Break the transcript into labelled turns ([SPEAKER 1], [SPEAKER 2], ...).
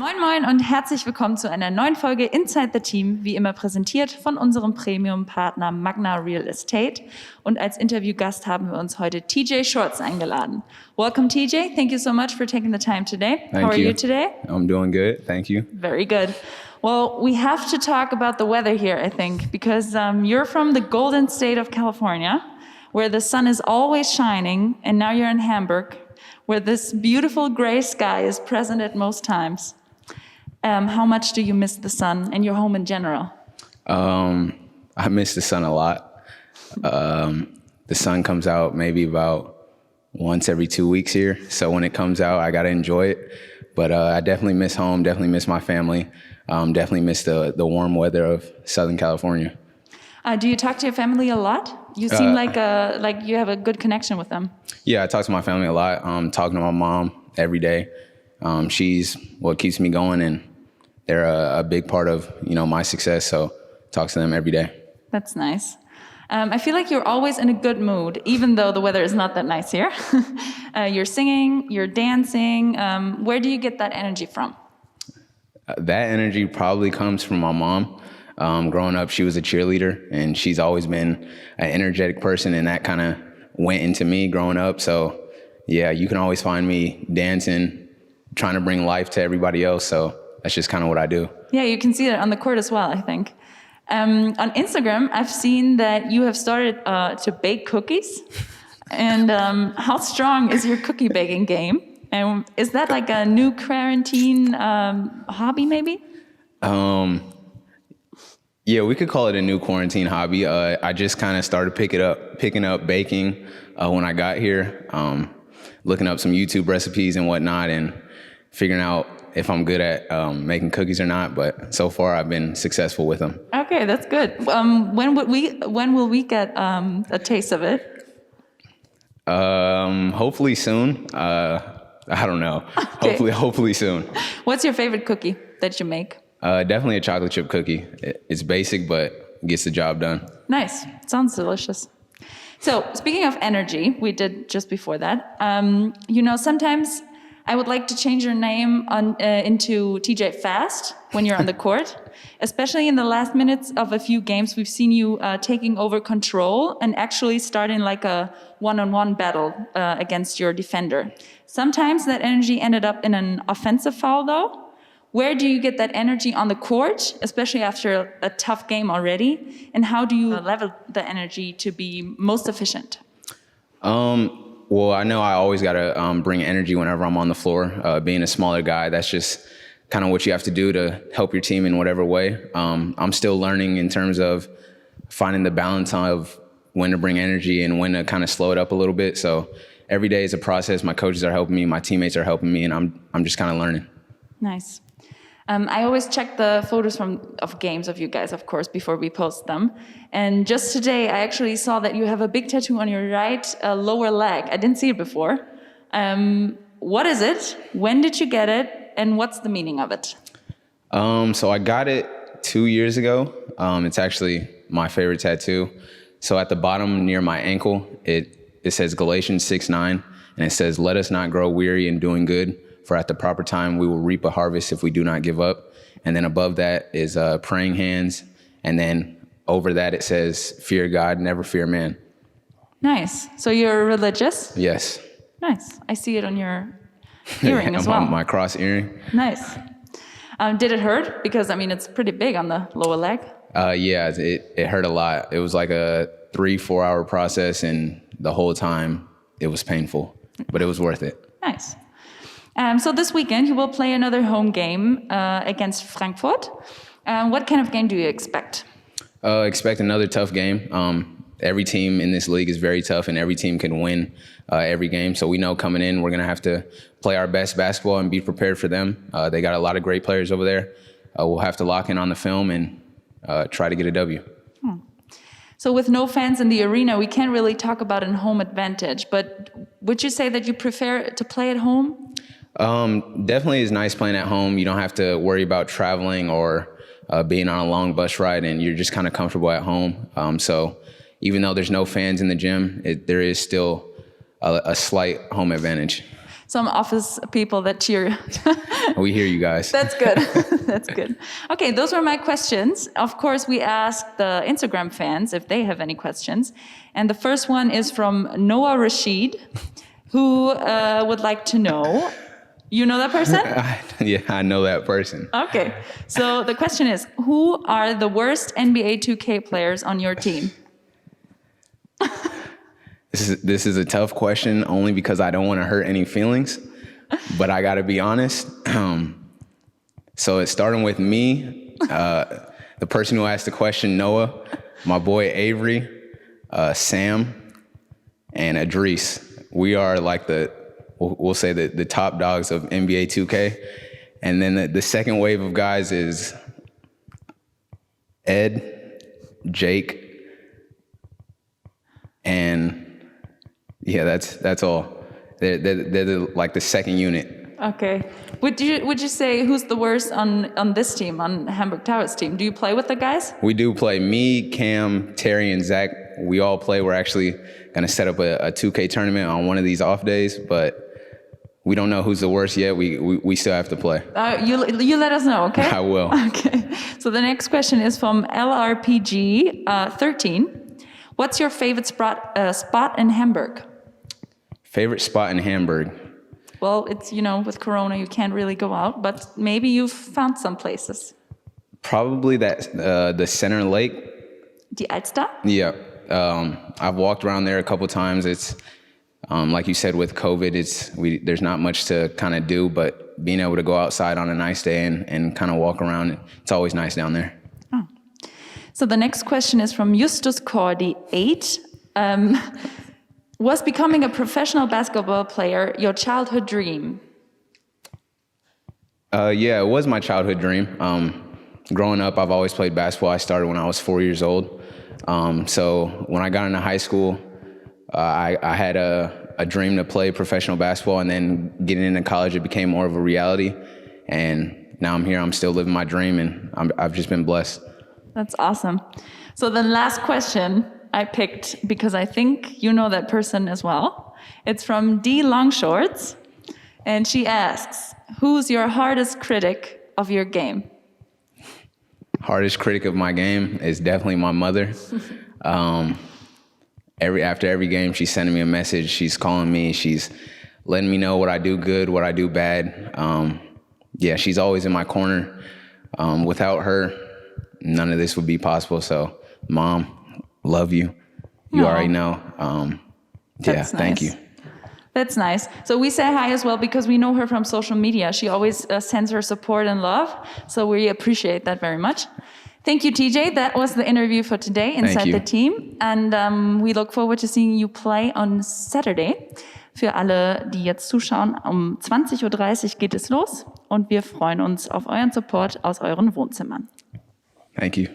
[SPEAKER 1] Moin Moin und herzlich willkommen zu einer neuen Folge Inside the Team, wie immer präsentiert von unserem Premium-Partner Magna Real Estate. Und als Interviewgast haben wir uns heute TJ Shorts eingeladen. Welcome TJ, thank you so much for taking the time today.
[SPEAKER 2] Thank
[SPEAKER 1] How are you today?
[SPEAKER 2] I'm doing good, thank you.
[SPEAKER 1] Very good. Well, we have to talk about the weather here, I think, because you're from the golden state of California, where the sun is always shining, and now you're in Hamburg, where this beautiful gray sky is present at most times. How much do you miss the sun and your home in general?
[SPEAKER 2] I miss the sun a lot. The sun comes out maybe about once every 2 weeks here. So when it comes out, I got to enjoy it. But I definitely miss home, definitely miss my family, definitely miss the warm weather of Southern California. Do you talk to your family a lot? You seem like you have a good connection with them. Yeah, I talk to my family a lot. Talking to my mom every day. She's what keeps me going, and they're a big part of my success. So talk to them every day.
[SPEAKER 1] That's nice. I feel like you're always in a good mood, even though the weather is not that nice here. You're singing, you're dancing. Where do you get that energy from?
[SPEAKER 2] That energy probably comes from my mom. Growing up, she was a cheerleader, and she's always been an energetic person, and that kind of went into me growing up. So yeah, you can always find me dancing, trying to bring life to everybody else. So that's just kind of what I do. Yeah,
[SPEAKER 1] you can see that on the court as well, I think. On Instagram, I've seen that you have started to bake cookies. And how strong is your cookie baking game? And is that like a new quarantine hobby, maybe?
[SPEAKER 2] Yeah, we could call it a new quarantine hobby. I just kind of started picking up baking when I got here, looking up some YouTube recipes and whatnot, and figuring out if I'm good at making cookies or not. But so far, I've been successful with them.
[SPEAKER 1] Okay, that's good. When will we get a taste of it?
[SPEAKER 2] Hopefully soon. I don't know. Okay. Hopefully soon.
[SPEAKER 1] What's your favorite cookie that you make?
[SPEAKER 2] Definitely a chocolate chip cookie. It's basic, but gets the job done.
[SPEAKER 1] Nice. Sounds delicious. So speaking of energy, we did just before that. Sometimes I would like to change your name into TJ Fast when you're on the court. Especially in the last minutes of a few games, we've seen you taking over control and actually starting like a one-on-one battle against your defender. Sometimes that energy ended up in an offensive foul, though. Where do you get that energy on the court, especially after a tough game already? And how do you level the energy to be most efficient?
[SPEAKER 2] Well, I know I always got to bring energy whenever I'm on the floor. Being a smaller guy, that's just kind of what you have to do to help your team in whatever way. I'm still learning in terms of finding the balance of when to bring energy and when to kind of slow it up a little bit. So every day is a process. My coaches are helping me, my teammates are helping me, and I'm just kind of learning.
[SPEAKER 1] Nice. I always check the photos of games of you guys, of course, before we post them. And just today, I actually saw that you have a big tattoo on your right lower leg. I didn't see it before. What is it? When did you get it? And what's the meaning of it?
[SPEAKER 2] So I got it 2 years ago. It's actually my favorite tattoo. So at the bottom near my ankle, it says Galatians 6:9, and it says, "Let us not grow weary in doing good, for at the proper time we will reap a harvest if we do not give up." And then above that is praying hands. And then over that it says, "Fear God, never fear man."
[SPEAKER 1] Nice. So you're religious?
[SPEAKER 2] Yes.
[SPEAKER 1] Nice. I see it on your earring as well.
[SPEAKER 2] My cross earring.
[SPEAKER 1] Nice. Did it hurt? Because, it's pretty big on the lower leg.
[SPEAKER 2] Yeah, it hurt a lot. It was like a 3-4 hour process, and the whole time it was painful, but it was worth it.
[SPEAKER 1] Nice. So this weekend you will play another home game against Frankfurt. What kind of game do you expect?
[SPEAKER 2] Expect another tough game. Every team in this league is very tough, and every team can win every game. So we know coming in, we're going to have to play our best basketball and be prepared for them. They got a lot of great players over there. We'll have to lock in on the film and try to get a W.
[SPEAKER 1] So with no fans in the arena, we can't really talk about a home advantage. But would you say that you prefer to play at home?
[SPEAKER 2] Definitely is nice playing at home. You don't have to worry about traveling or being on a long bus ride, and you're just kind of comfortable at home. So even though there's no fans in the gym, there is still a slight home advantage.
[SPEAKER 1] some office people that cheer.
[SPEAKER 2] We hear you guys.
[SPEAKER 1] That's good. That's good. Okay, those were my questions. Of course, we asked the Instagram fans if they have any questions. And the first one is from Noah Rashid, who would like to know, you know that person?
[SPEAKER 2] Yeah, I know that person.
[SPEAKER 1] Okay, so the question is, who are the worst NBA 2K players on your team?
[SPEAKER 2] This is a tough question only because I don't want to hurt any feelings, but I got to be honest. So it's starting with me, the person who asked the question, Noah, my boy Avery, Sam, and Idris. We are like we'll say the top dogs of NBA 2K. And then the second wave of guys is Ed, Jake, and yeah, that's all. They're like the second unit.
[SPEAKER 1] Okay. Would you say who's the worst on this team, on Hamburg Towers team? Do you play with the guys?
[SPEAKER 2] We do play. Me, Cam, Terry, and Zach, we all play. We're actually going to set up a 2K tournament on one of these off days, but we don't know who's the worst yet. We still have to play.
[SPEAKER 1] You let us know, okay?
[SPEAKER 2] I will.
[SPEAKER 1] Okay. So the next question is from LRPG 13. What's your favorite spot in Hamburg?
[SPEAKER 2] Favorite spot in Hamburg?
[SPEAKER 1] Well, it's, with Corona, you can't really go out, but maybe you've found some places.
[SPEAKER 2] Probably the Center Lake.
[SPEAKER 1] Die Alster?
[SPEAKER 2] Yeah. I've walked around there a couple times. It's, like you said, with COVID, there's not much to kind of do, but being able to go outside on a nice day and kind of walk around, it's always nice down there.
[SPEAKER 1] Oh. So the next question is from Justus Cordy 8. Was becoming a professional basketball player your childhood dream?
[SPEAKER 2] Yeah, it was my childhood dream. Growing up, I've always played basketball. I started when I was 4 years old. So when I got into high school, I had a dream to play professional basketball, and then getting into college, it became more of a reality. And now I'm here. I'm still living my dream, and I've just been blessed.
[SPEAKER 1] That's awesome. So the last question I picked, because I think you know that person as well. It's from D Longshorts, and she asks, who's your hardest critic of your game?
[SPEAKER 2] Hardest critic of my game is definitely my mother. After every game, she's sending me a message. She's calling me. She's letting me know what I do good, what I do bad. Yeah, she's always in my corner. Without her, none of this would be possible. So, Mom, love you. You already know. Yeah, thank you.
[SPEAKER 1] That's nice. So we say hi as well because we know her from social media. She always sends her support and love. So we appreciate that very much. Thank you, TJ. That was the interview for today inside the team. And we look forward to seeing you play on Saturday. Für alle, die jetzt zuschauen, um 20:30 Uhr geht es los. Und wir freuen uns auf euren Support aus euren Wohnzimmern.
[SPEAKER 2] Thank you.